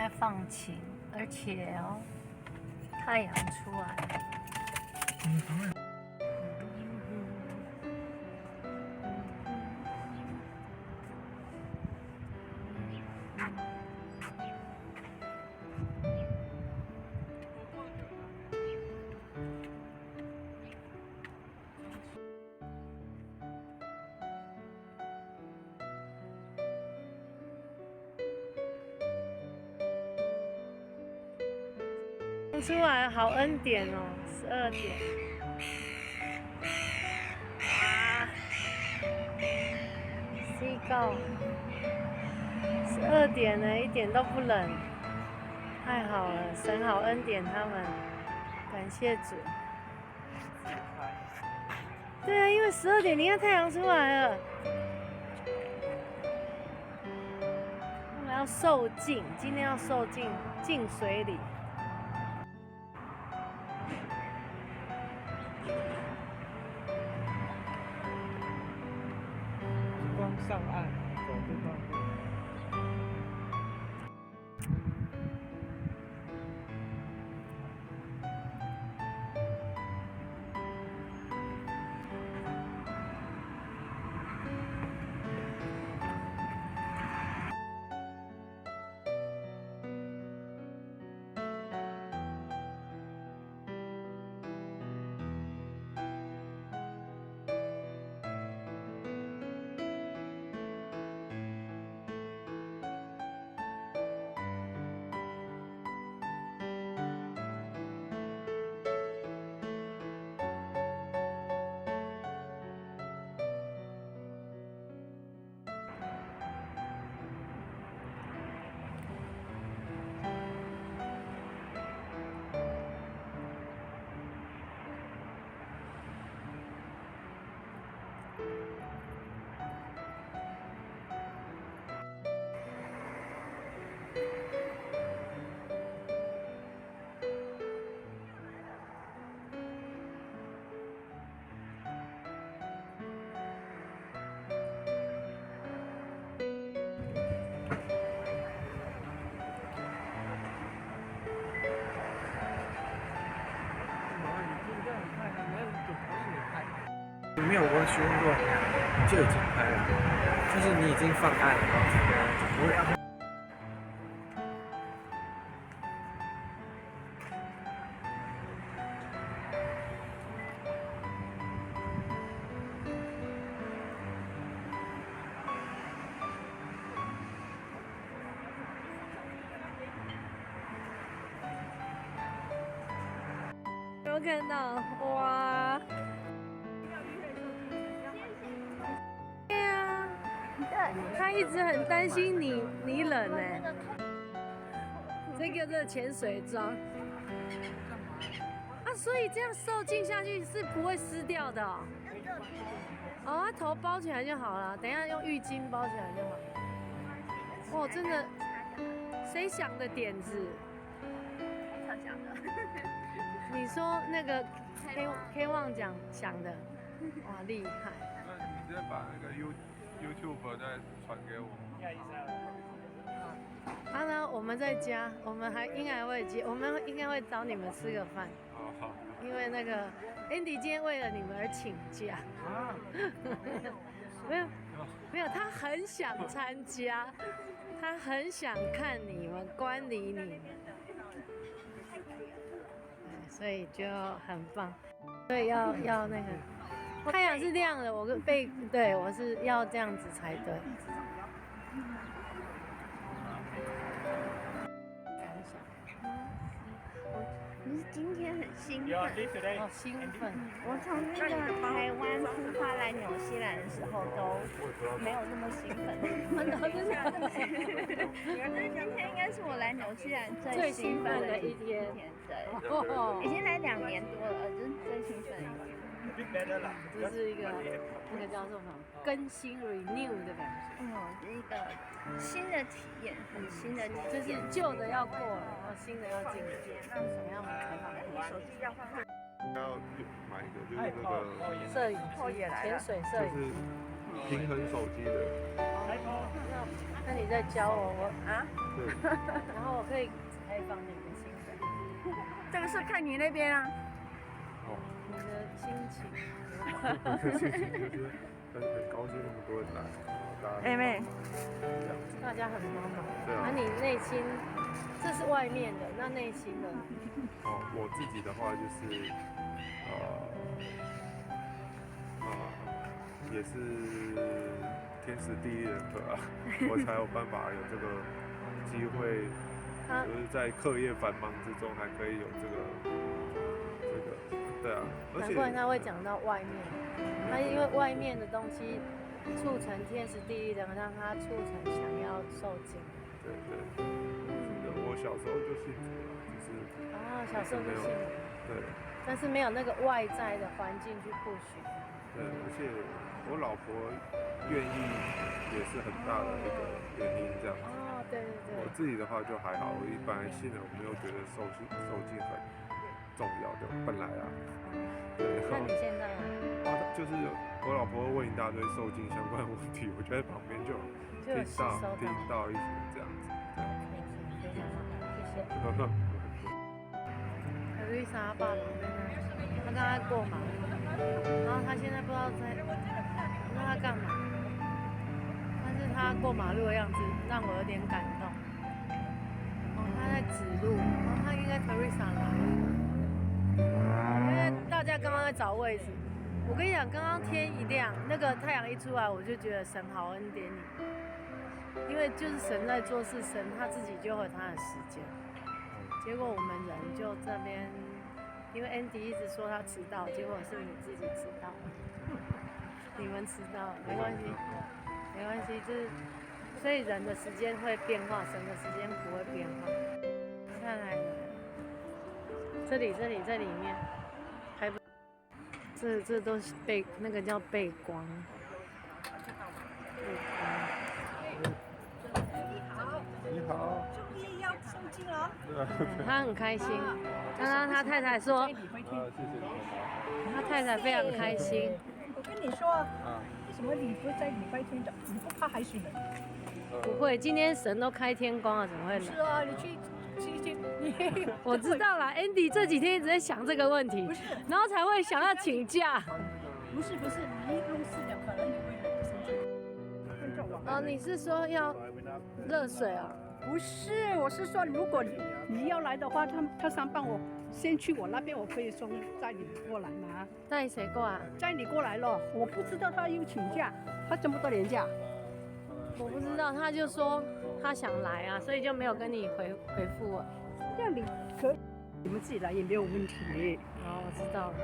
在放晴，而且哦，太阳出来了。当然。出来好恩典哦，12点。哇，C 告，12点了，一点都不冷，太好了，神好恩典他们，感谢主。对啊，因为12点，你看太阳出来了，我们要受浸，今天要受浸浸水里。刚上岸，走这段路。你没有过去问过你就已经拍了，就是你已经放爱了，不会让。有看到哇！对呀，他一直很担心你冷哎。这个是潜水装啊，所以这样受浸下去是不会湿掉的哦。哦，他头包起来就好了，等一下用浴巾包起来就好。哇，真的，谁想的点子？他想的。你说那个 K 旺讲想的，哇，厉害！那你再把那个 YouTube 再传给我。当然我们在家，我们应该会接，我们应该会找你们吃个饭。好。因为那个 Andy 今天为了你们而请假。啊。没有，他很想参加，他很想看你们，观礼你们。所以就很棒，所以要那个太阳是亮的，对我是要这样子才对。感想？你是今天很兴奋？好兴奋！我从那个台湾出发来纽西兰的时候都没有那么兴奋。我真的，今天应该是我来纽西兰最兴奋的一天。对，已经来2年多了，这是最兴奋的一天。这是一个那个叫什么更新 renew 的感觉。是一个新的体验，很新的体验。就是旧的要过了，然后新的要进来。那怎么样采访？手机要换。要买一个就是那个摄影机，潜水摄影机。平衡手机的。那你在教我啊？对。然后我可以采访你的心情。这个是看你那边啊。哦。你的心情。心情就是很高兴那么多人来，大家。妹，大家很帮忙。对啊。那你内心，这是外面的，那内心的？哦，我自己的话就是，也是天时地利人和啊，我才有办法有这个机会，就是在课业繁忙之中还可以有这个，对啊。难怪他会讲到外面，他因为外面的东西促成天时地利人和，让他促成想要受精。对。我小时候就信主了，就是。小时候就信了。对。但是没有那个外在的环境去push。对，而且我老婆愿意也是很大的一个原因，这样子。哦，对。我自己的话就还好，我一般信了，我没有觉得受精很重要的，本来啊。对。那你现在呢？就是我老婆问一大堆受精相关的问题，我就在旁边就听到一些这样子。非常好，谢谢。瑞莎爸旁边呢，他刚才过马路，然后他现在不知道他干嘛，但是他过马路的样子让我有点感动。他在指路，他应该 Teresa 来，因为大家刚刚在找位置。我跟你讲，刚刚天一亮，那个太阳一出来，我就觉得神好恩典你，因为就是神在做事，神他自己就有他的时间。结果我们人就这边，因为 Andy 一直说他迟到，结果是你自己迟到，你们迟到，没关系，就是所以人的时间会变化，神的时间不会变化。看来这里面，还不，这都是那个叫背光。你好。他很开心，刚刚他太太说，他太太非常开心。我跟你说，为什么你不在礼拜天找？你不怕海水冷？不会，今天神都开天光了，怎么会冷？是啊，你去，我知道啦 ，Andy 这几天一直在想这个问题，然后才会想要请假。不是，你弄湿了，可能你会冷。哦，你是说要热水啊？不是，我是说，如果你要来的话，他想帮我先去我那边，我可以送载你过来吗？带谁过来？载你过来了，我不知道他又请假，他这么多年假。我不知道，他就说他想来啊，所以就没有跟你回复我。这样你们自己来也没有问题。哦，我知道了。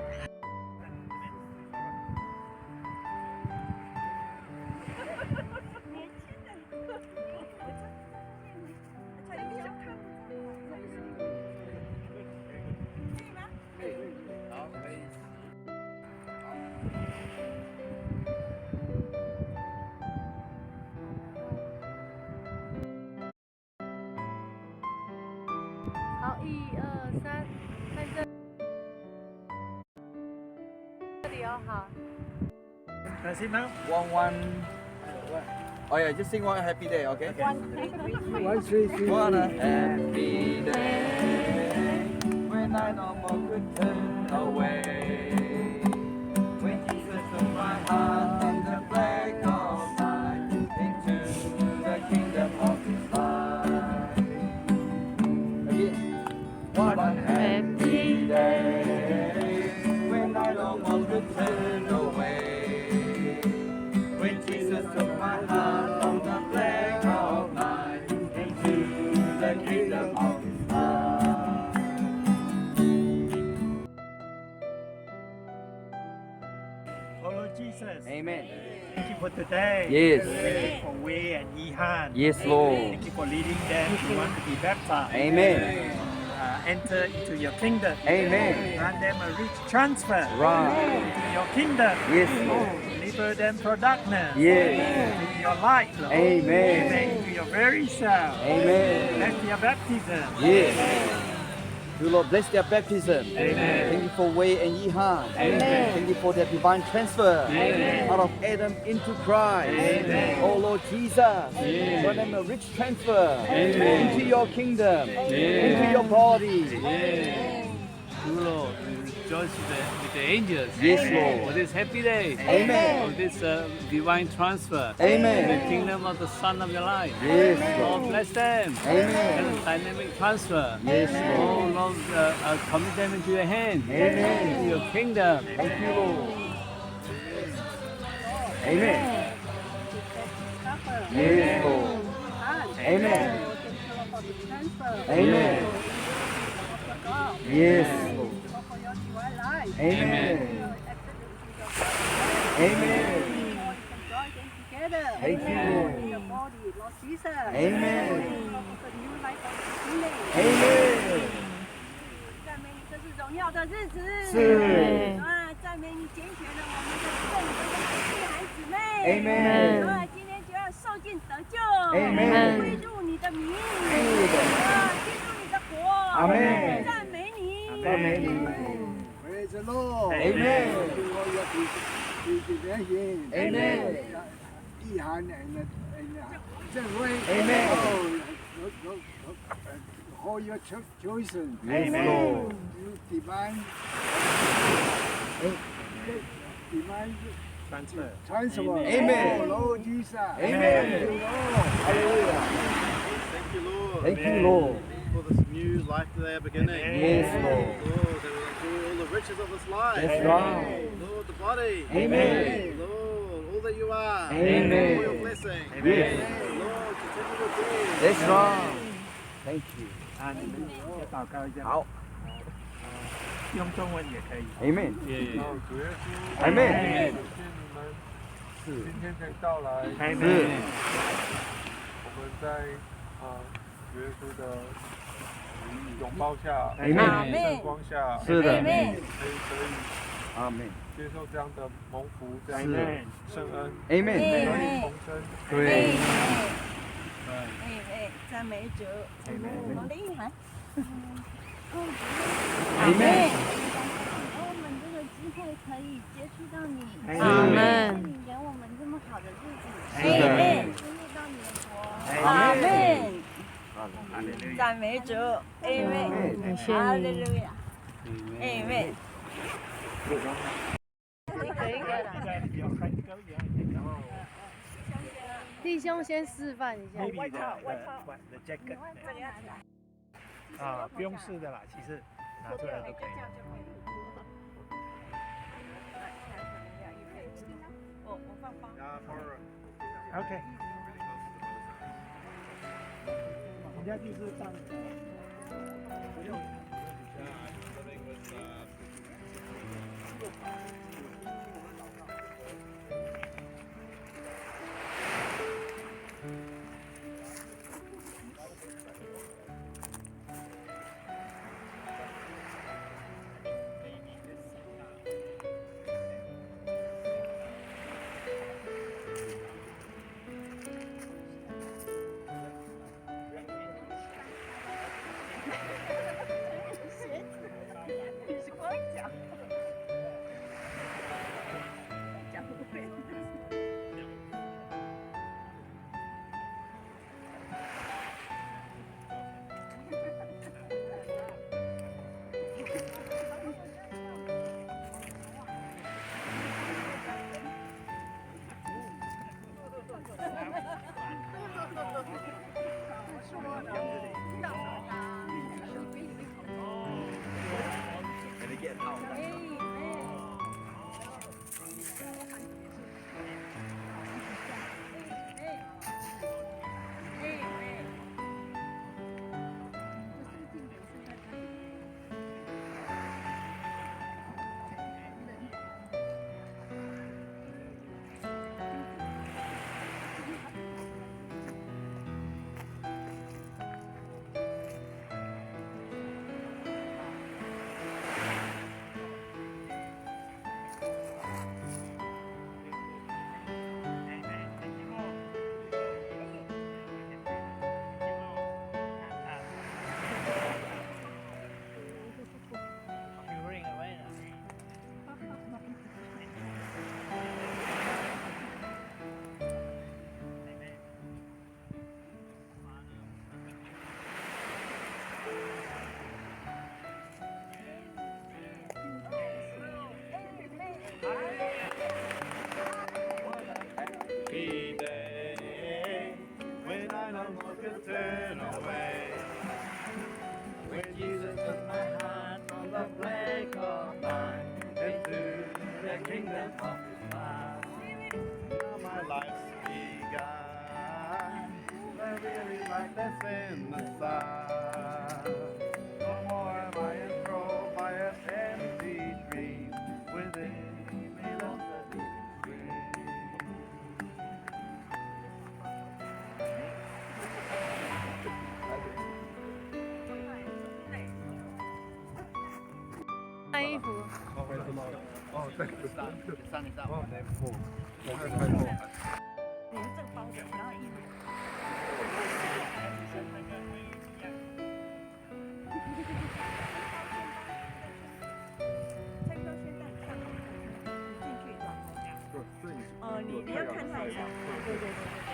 好，1、2、3，看这里哦，好。That's it now. One. Oh yeah, just sing one happy day, okay? One, three. One happy day when I no more could turn away. When Jesus took my heart from the black of night into the kingdom of His light. Again. One happy day when I no more could turn away. When Jesus took my heart from the black of night into the kingdom of His light. Oh Lord Jesus. Amen. Thank you for today. Yes. Thank you for Wei and Yihan. Yes, Lord. Thank you for leading them to want to be baptized. Amen. Enter into your kingdom. Amen. Grant them a rich transfer Right. into your kingdom. Yes, Lord. Deliver them for darkness. Yes. Into your light, Lord. Amen. Into your very self. Amen. Bless your baptism. Yes. You Lord bless their baptism. Amen. Thank you for Wei and Yihan. Amen. Thank you you for the divine transfer out of Adam into Christ. Oh Lord Jesus, grant them a rich transfer into your kingdom, into your body. Lord, we rejoice with the angels. Yes, Lord. For this happy day. Amen. For this divine transfer. Amen. In the kingdom of the Son of your life. Yes, Lord, Lord. bless them. Amen. And dynamic transfer. Yes, Oh, Lord. Lord, commit them into your hand. Amen. Into your kingdom. Thank you, Lord. Amen. Yes, Lord. Amen. Amen. Yes, Lord. Amen. Amen. Thank you, Lord. Amen. Amen. 赞美你，这是荣耀的日子。是。啊，赞美你拣选了我们的圣徒的弟孩姊妹。Amen. 啊，今天就要受尽得救。Amen. 归入你的名。是的。啊，进入你的国。Amen. 赞美你。赞美你。 Praise the Lord. Amen. Amen. 意涵正威。Amen. For your choice. Yes, Lord. Divine transfer. Amen. Oh, Lord Jesus. Amen. Hallelujah. Thank you, Lord. Thank you, Lord. For this new life that they are beginning. Yes, Lord. Lord, they will enjoy all the riches of this life. That's right. Lord, the body. Amen. Lord, all that you are. Amen. All your blessing. Yes. Lord, continue to be. That's right. Thank you. 啊，你们也祷告一下。好。用中文也可以。 Amen. 主耶稣， Amen. 谢谢你们今天可以到来，是。我们在主耶稣的拥抱下， Amen. 圣光下，是的。可以阿门。接受这样的蒙福，这样是的圣恩， Amen. 可以重生。对。赞美主。我们的意涵。Amen. 让我们这个机会可以接触到你，阿门。你给我们这么好的日子，是的。进入到你的国。阿门。阿门。赞美主。阿门。感谢你。哈利路亚。阿门。弟兄先示范一下。啊，不用试的啦，其实拿出来都可以。我放包。OK。人家就是这样。不用。Happy day when I no more could turn away. When Jesus took my heart from the plague of mine into the kingdom of His love. Now my life's begun. The weary light that's in the sun. No more am I enthralled by an empty dream. Within me loves a living spring. 穿衣服。哦，对，上一上。我没破，我没开过。你是这个包的，然后一年。差不多现在看好你进去然后这样。哦，你要看他一下。对对对对对，要看他一下。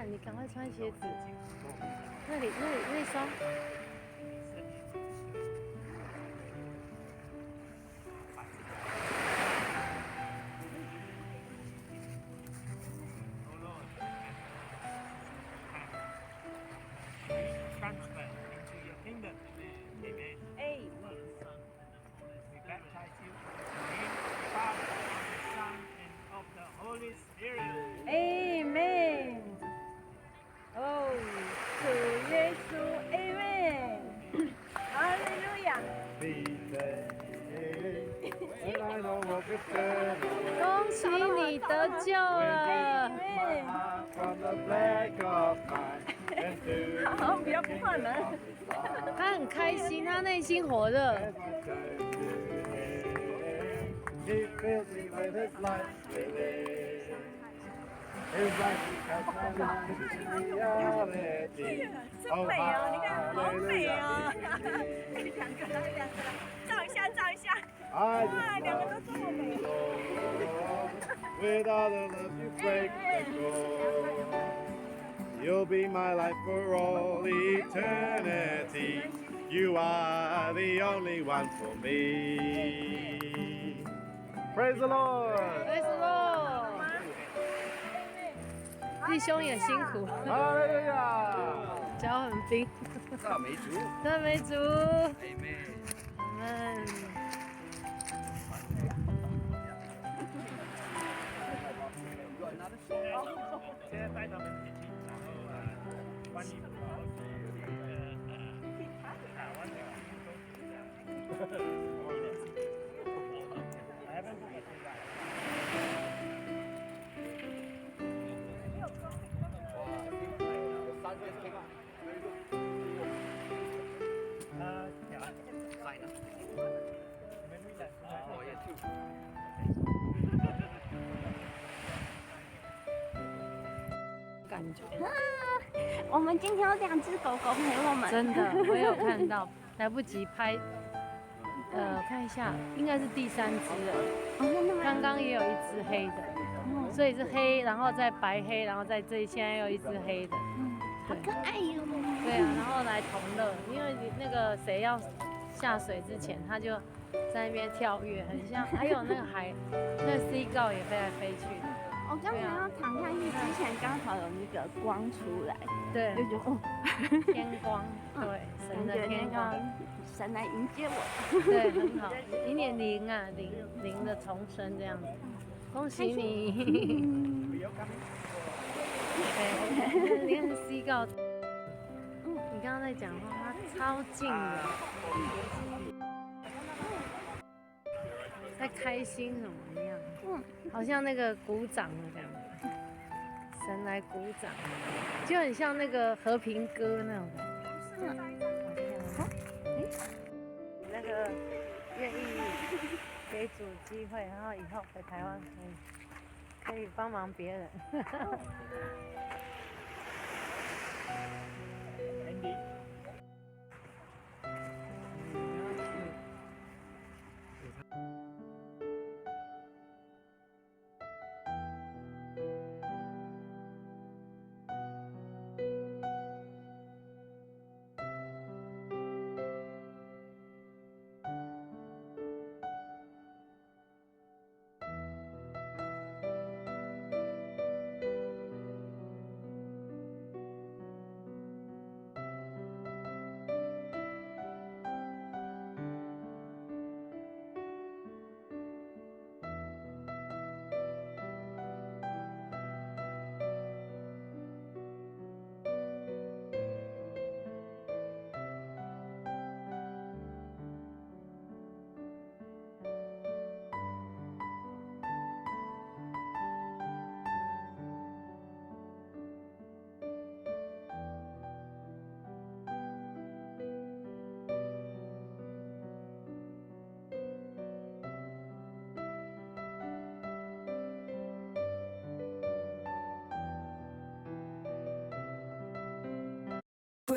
你赶快穿鞋子。那双。Amen。哦，主耶稣 ，Amen。哈利路亚。恭喜你得救了。好，不要怕了。他很开心，他内心火热。真美哦！你看，好美哦！两个来，照一下，照一下。哇，两个都这么美。Without a love you break the code. You'll be my life for all eternity. You are the only one for me. Praise the Lord. Praise the Lord. 弟兄也辛苦。哈利路亚。脚很冰。赞美主。赞美主。Amen。现在带他们一起，然后换衣服，然后去台湾的都是这样。I haven't been to that. 感觉。我们今天有2只狗狗陪我们。真的，我有看到，来不及拍。看一下，应该是第3只了。刚刚也有1只黑的，所以是黑，然后再白黑，然后在这现在又1只黑的。好可爱哟。对啊，然后来同乐，因为你那个谁要下水之前，他就在那边跳跃，很像。还有那个那个 seagull 也飞来飞去的。我刚才要躺下去之前，刚好有那个光出来，对，就觉得哦，天光，对，神的天光，神来迎接我，对，很好，一点灵啊，灵的重生这样子，恭喜你。对，你很稀高。你刚刚在讲话，它超近的，在开心什么一样，好像那个鼓掌的感觉，神来鼓掌，就很像那个和平鸽那种感觉。那个愿意给主机会，然后以后回台湾可以帮忙别人。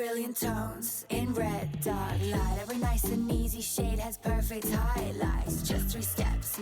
brilliant tones in red, dark light. Every nice and easy shade has perfect highlights. Just 3 steps.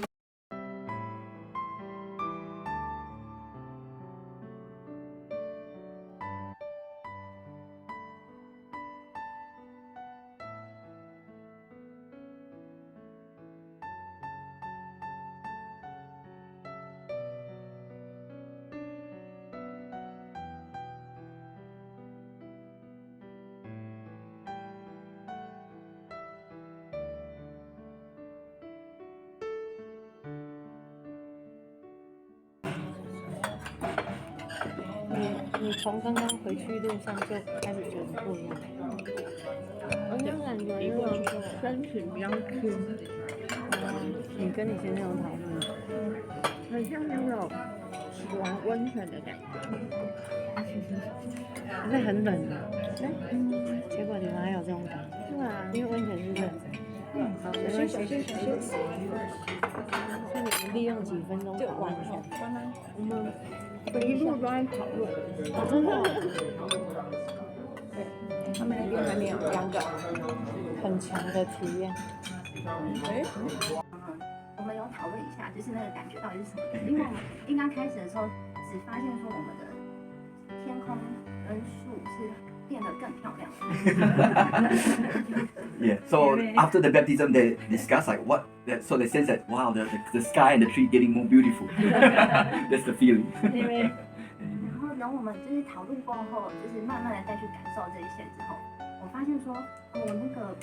你从刚刚回去路上就开始觉得不一样，我就感觉那种身体比较 Q。你跟你先生有讨论，很像那种洗完温泉的感觉。那很冷的，结果你们还有这种感觉？对啊，因为温泉是冷的。好，没关系。那你们利用几分钟讨论一下？我们一路都在讨论。真的。对，他们那边还没有2个。很强的体验。我们有讨论一下，就是那个感觉到底是什么？因为我们一刚开始的时候，只发现说我们的天空跟树是变得更漂亮。Yeah. So after the baptism, they discuss like what. So they sense that wow, the sky and the tree getting more beautiful. That's the feeling. 然后等我们就是讨论过后，就是慢慢的再去感受这一些之后，我发现说，我那个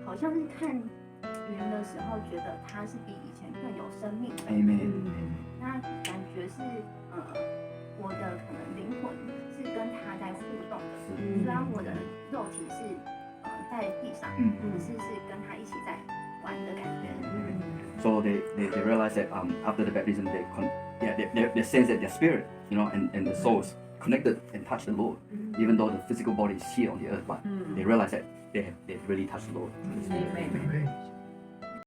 好像是看云的时候，觉得它是比以前更有生命的。Amen. 那感觉是我的可能灵魂是跟它在互动的，虽然我的肉体是在地上，可是是跟它一起在玩的感觉。So they realize that after the baptism they sense that their spirit, you know, and the souls connected and touch the Lord, even though the physical body is here on the earth, but they realize that they really touched the Lord. Amen.